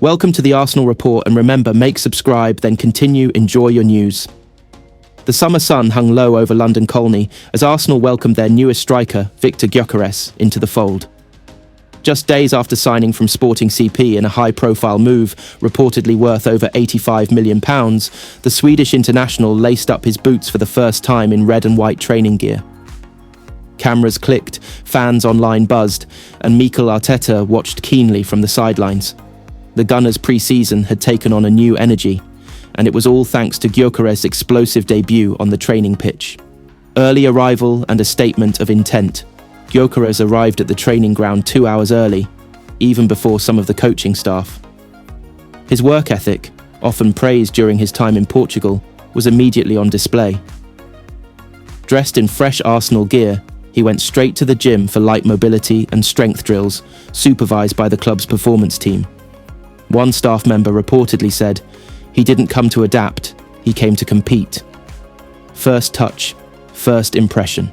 Welcome to the Arsenal Report, and remember, subscribe, then enjoy your news. The summer sun hung low over London Colney as Arsenal welcomed their newest striker, Victor Gyökeres, into the fold. Just days after signing from Sporting CP in a high-profile move, reportedly worth over £85 million, the Swedish international laced up his boots for the first time in red and white training gear. Cameras clicked, fans online buzzed, and Mikel Arteta watched keenly from the sidelines. The Gunners' pre-season had taken on a new energy, and it was all thanks to Gyökeres' explosive debut on the training pitch. Early arrival and a statement of intent, Gyökeres arrived at the training ground 2 hours early, even before some of the coaching staff. His work ethic, often praised during his time in Portugal, was immediately on display. Dressed in fresh Arsenal gear, he went straight to the gym for light mobility and strength drills, supervised by the club's performance team. One staff member reportedly said, "He didn't come to adapt, he came to compete." First touch, first impression.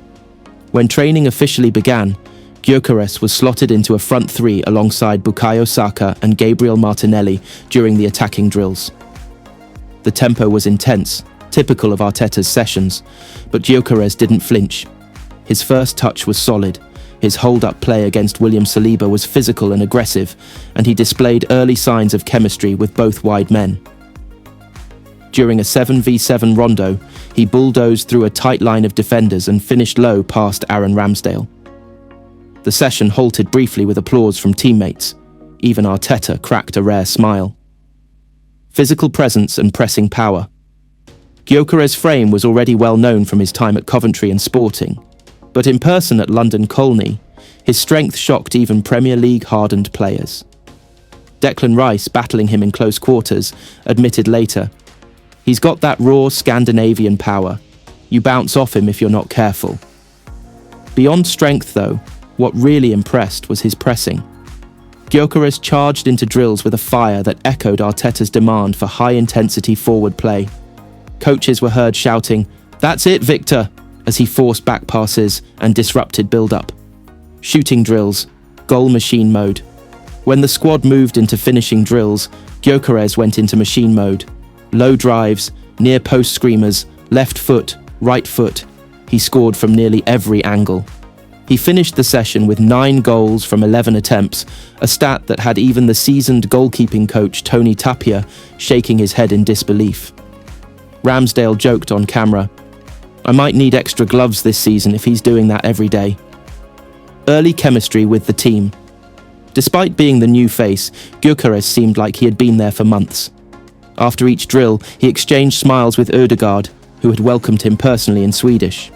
When training officially began, Gyökeres was slotted into a front three alongside Bukayo Saka and Gabriel Martinelli during the attacking drills. The tempo was intense, typical of Arteta's sessions, but Gyökeres didn't flinch. His first touch was solid. His hold-up play against William Saliba was physical and aggressive, and he displayed early signs of chemistry with both wide men. During a 7v7 rondo, he bulldozed through a tight line of defenders and finished low past Aaron Ramsdale. The session halted briefly with applause from teammates. Even Arteta cracked a rare smile. Physical presence and pressing power. Gyökeres' frame was already well known from his time at Coventry and Sporting, but in person at London Colney, his strength shocked even Premier League hardened players. Declan Rice, battling him in close quarters, admitted later, "He's got that raw Scandinavian power. You bounce off him if you're not careful." Beyond strength, though, what really impressed was his pressing. Gyökeres charged into drills with a fire that echoed Arteta's demand for high-intensity forward play. Coaches were heard shouting, "That's it, Victor," as he forced back passes and disrupted build-up. Shooting drills, goal machine mode. When the squad moved into finishing drills, Gyökeres went into machine mode. Low drives, near post screamers, left foot, right foot. He scored from nearly every angle. He finished the session with 9 goals from 11 attempts, a stat that had even the seasoned goalkeeping coach Tony Tapia shaking his head in disbelief. Ramsdale joked on camera, "I might need extra gloves this season if he's doing that every day." Early chemistry with the team. Despite being the new face, Gyökeres seemed like he had been there for months. After each drill, he exchanged smiles with Ødegaard, who had welcomed him personally in Swedish.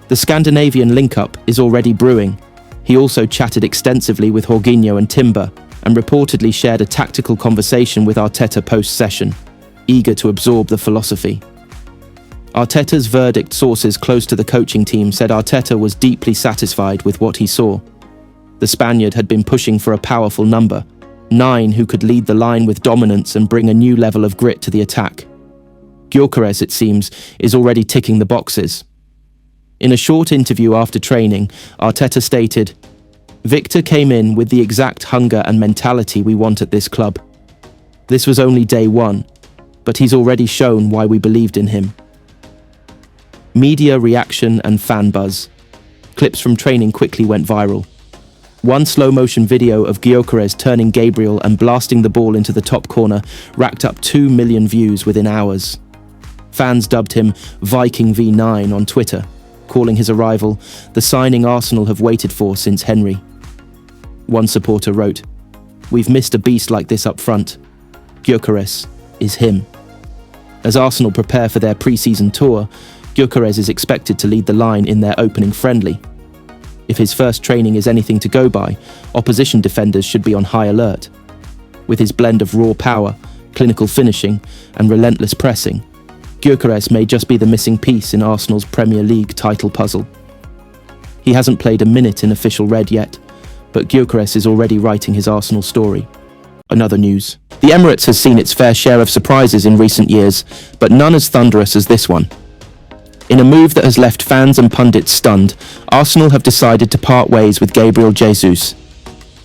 The Scandinavian link-up is already brewing. He also chatted extensively with Jorginho and Timber, and reportedly shared a tactical conversation with Arteta post-session, eager to absorb the philosophy. Arteta's verdict sources close to the coaching team said Arteta was deeply satisfied with what he saw. The Spaniard had been pushing for a powerful number, 9 who could lead the line with dominance and bring a new level of grit to the attack. Gyökeres, it seems, is already ticking the boxes. In a short interview after training, Arteta stated, "Victor came in with the exact hunger and mentality we want at this club. This was only day 1, but he's already shown why we believed in him." Media reaction and fan buzz. Clips from training quickly went viral. One slow-motion video of Gyökeres turning Gabriel and blasting the ball into the top corner racked up 2 million views within hours. Fans dubbed him Viking V9 on Twitter, calling his arrival the signing Arsenal have waited for since Henry. One supporter wrote, "We've missed a beast like this up front. Gyökeres is him." As Arsenal prepare for their pre-season tour, Gyökeres is expected to lead the line in their opening friendly. If his first training is anything to go by, opposition defenders should be on high alert. With his blend of raw power, clinical finishing, and relentless pressing, Gyökeres may just be the missing piece in Arsenal's Premier League title puzzle. He hasn't played a minute in official red yet, but Gyökeres is already writing his Arsenal story. Another news. The Emirates has seen its fair share of surprises in recent years, but none as thunderous as this one. In a move that has left fans and pundits stunned, Arsenal have decided to part ways with Gabriel Jesus.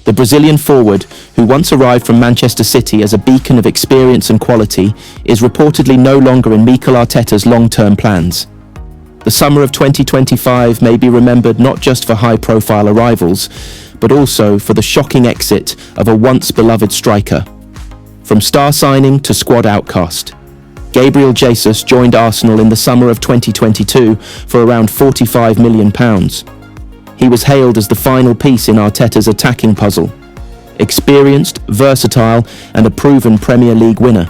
The Brazilian forward, who once arrived from Manchester City as a beacon of experience and quality, is reportedly no longer in Mikel Arteta's long-term plans. The summer of 2025 may be remembered not just for high-profile arrivals, but also for the shocking exit of a once-beloved striker. From star signing to squad outcast, Gyökeres Jesus joined Arsenal in the summer of 2022 for around £45 million. He was hailed as the final piece in Arteta's attacking puzzle. Experienced, versatile, and a proven Premier League winner.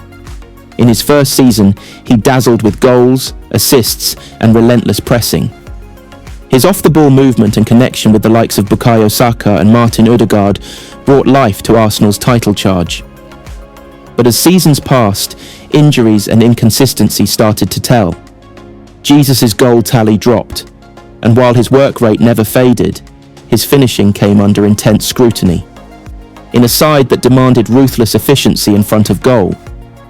In his first season, he dazzled with goals, assists, and relentless pressing. His off-the-ball movement and connection with the likes of Bukayo Saka and Martin Odegaard brought life to Arsenal's title charge. But as seasons passed, injuries and inconsistency started to tell. Jesus' goal tally dropped, and while his work rate never faded, his finishing came under intense scrutiny. In a side that demanded ruthless efficiency in front of goal,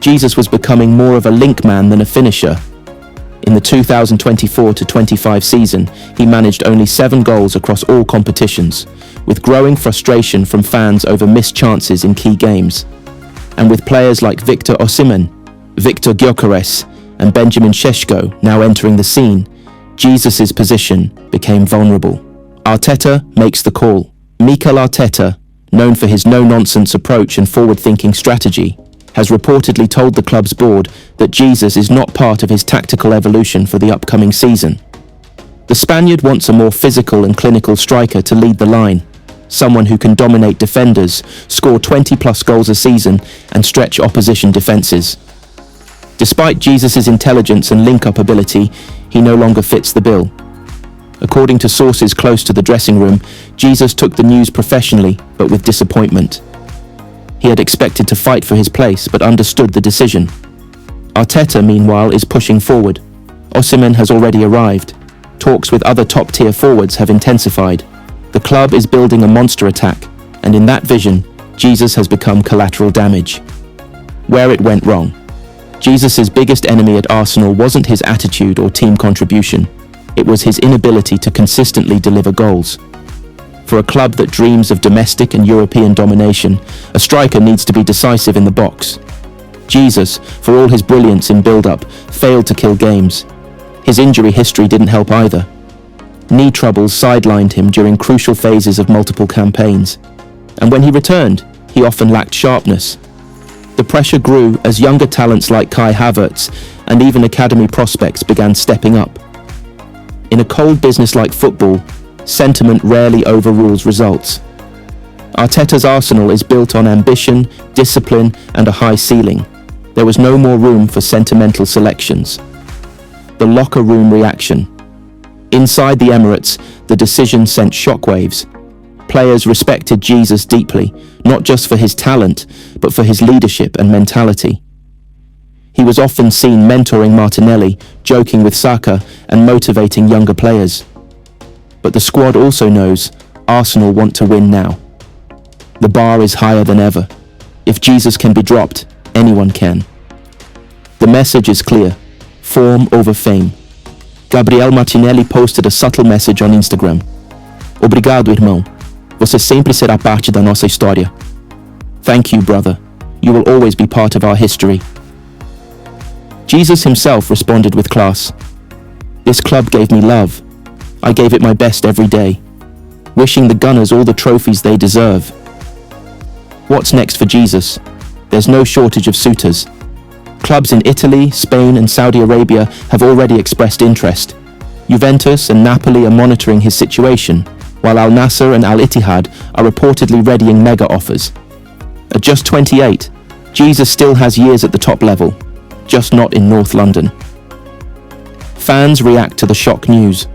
Jesus was becoming more of a link man than a finisher. In the 2024-25 season, he managed only 7 goals across all competitions, with growing frustration from fans over missed chances in key games. And with players like Victor Osimhen, Victor Gyökeres, and Benjamin Šeško now entering the scene, Jesus' position became vulnerable. Arteta makes the call. Mikel Arteta, known for his no-nonsense approach and forward-thinking strategy, has reportedly told the club's board that Jesus is not part of his tactical evolution for the upcoming season. The Spaniard wants a more physical and clinical striker to lead the line, someone who can dominate defenders, score 20-plus goals a season, and stretch opposition defences. Despite Jesus' intelligence and link-up ability, he no longer fits the bill. According to sources close to the dressing room, Jesus took the news professionally, but with disappointment. He had expected to fight for his place, but understood the decision. Arteta, meanwhile, is pushing forward. Osimhen has already arrived. Talks with other top-tier forwards have intensified. The club is building a monster attack, and in that vision, Jesus has become collateral damage. Where it went wrong. Jesus' biggest enemy at Arsenal wasn't his attitude or team contribution. It was his inability to consistently deliver goals. For a club that dreams of domestic and European domination, a striker needs to be decisive in the box. Jesus, for all his brilliance in build-up, failed to kill games. His injury history didn't help either. Knee troubles sidelined him during crucial phases of multiple campaigns. And when he returned, he often lacked sharpness. The pressure grew as younger talents like Kai Havertz and even academy prospects began stepping up. In a cold business like football, sentiment rarely overrules results. Arteta's Arsenal is built on ambition, discipline, and a high ceiling. There was no more room for sentimental selections. The locker room reaction. Inside the Emirates, the decision sent shockwaves. Players respected Jesus deeply, not just for his talent, but for his leadership and mentality. He was often seen mentoring Martinelli, joking with Saka, and motivating younger players. But the squad also knows Arsenal want to win now. The bar is higher than ever. If Jesus can be dropped, anyone can. The message is clear: form over fame. Gabriel Martinelli posted a subtle message on Instagram. Obrigado, irmão. Você sempre será parte da nossa história. Thank you, brother. You will always be part of our history. Jesus himself responded with class. This club gave me love. I gave it my best every day, wishing the Gunners all the trophies they deserve. What's next for Jesus? There's no shortage of suitors. Clubs in Italy, Spain, and Saudi Arabia have already expressed interest. Juventus and Napoli are monitoring his situation, while Al Nassr and Al Ittihad are reportedly readying mega offers. At just 28, Jesus still has years at the top level, just not in North London. Fans react to the shock news.